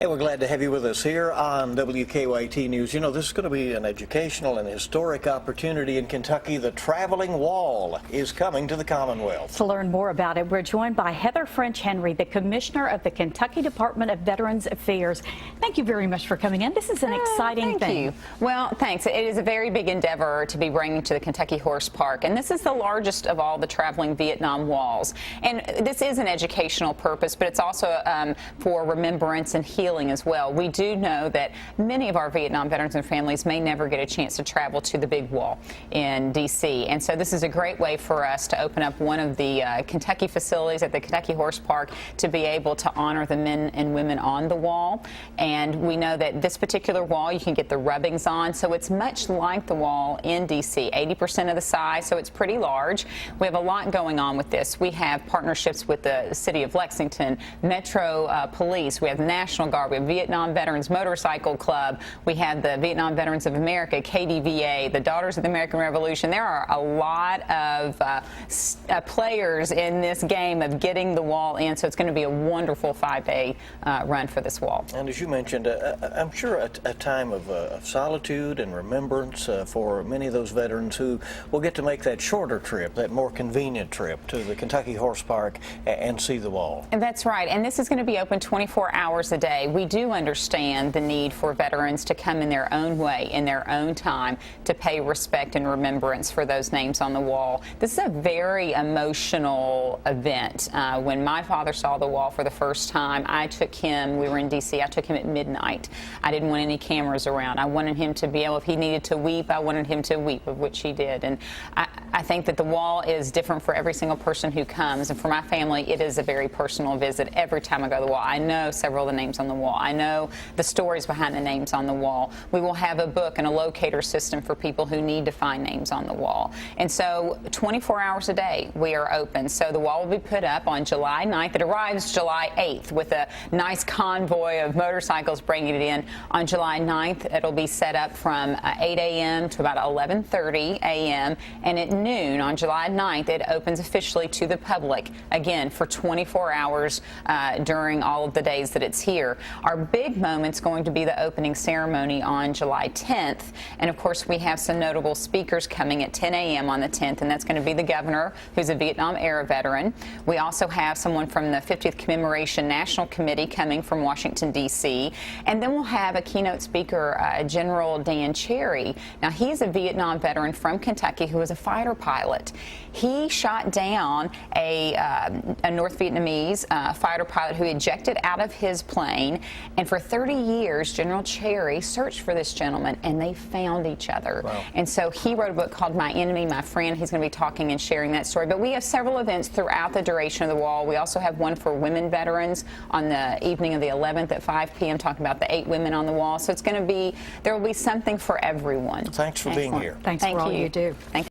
Hey, we're glad to have you with us here on WKYT News. You know, this is going to be an educational and historic opportunity in Kentucky. The traveling wall is coming to the Commonwealth. To learn more about it, we're joined by Heather French-Henry, the Commissioner of the Kentucky Department of Veterans Affairs. Thank you very much for coming in. This is an exciting thing. Thank you. Well, thanks. It is a very big endeavor to be bringing to the Kentucky Horse Park, and this is the largest of all the traveling Vietnam walls. And this is an educational purpose, but it's also for remembrance and healing as well. We do know that many of our Vietnam veterans and families may never get a chance to travel to the big wall in D.C. And so this is a great way for us to open up one of the Kentucky facilities at the Kentucky Horse Park to be able to honor the men and women on the wall. And we know that this particular wall, you can get the rubbings on, so it's much like the wall in D.C., 80% of the size, so it's pretty large. We have a lot going on with this. We have partnerships with the City of Lexington, Metro Police, we have the National Guard, we have Vietnam Veterans Motorcycle Club, we have the Vietnam Veterans of America, KDVA, the Daughters of the American Revolution. There are a lot of players in this game of getting the wall in, so it's going to be a wonderful 5-day run for this wall. And as you mentioned, I'm sure a time of solitude and remembrance for many of those veterans who will get to make that shorter trip, that more convenient trip to the Kentucky Horse Park and see the wall. And that's right, and this is going to be open 24 hours a day. We do understand the need for veterans to come in their own way, in their own time, to pay respect and remembrance for those names on the wall. This is a very emotional event. When my father saw the wall for the first time, I took him, we were in D.C., I took him at midnight. I didn't want any cameras around. I wanted him to be able, if he needed to weep, I wanted him to weep, of which he did. And I think that the wall is different for every single person who comes, and for my family, it is a very personal visit every time I go to the wall. I know several of the names on the wall. I know the stories behind the names on the wall. We will have a book and a locator system for people who need to find names on the wall. And so 24 hours a day we are open. So the wall will be put up on July 9th. It arrives July 8th with a nice convoy of motorcycles bringing it in. On July 9th, it'll be set up from 8 a.m. to about 11:30 a.m. And at noon on July 9th, it opens officially to the public, again, for 24 hours during all of the days that it's here. Our big moment's going to be the opening ceremony on July 10th. And of course, we have some notable speakers coming at 10 a.m. on the 10th, and that's going to be the governor, who's a Vietnam-era veteran. We also have someone from the 50th Commemoration National Committee coming from Washington, D.C. And then we'll have a keynote speaker, General Dan Cherry. Now, he's a Vietnam veteran from Kentucky who was a fighter pilot. He shot down a North Vietnamese fighter pilot who ejected out of his plane, and for 30 years, General Cherry searched for this gentleman, and they found each other. Wow. And so he wrote a book called My Enemy, My Friend. He's going to be talking and sharing that story. But we have several events throughout the duration of the wall. We also have one for women veterans on the evening of the 11th at 5 p.m. talking about the 8 women on the wall. So it's going to be, there will be something for everyone. Thanks for being here. Thanks for all you do. Thank you.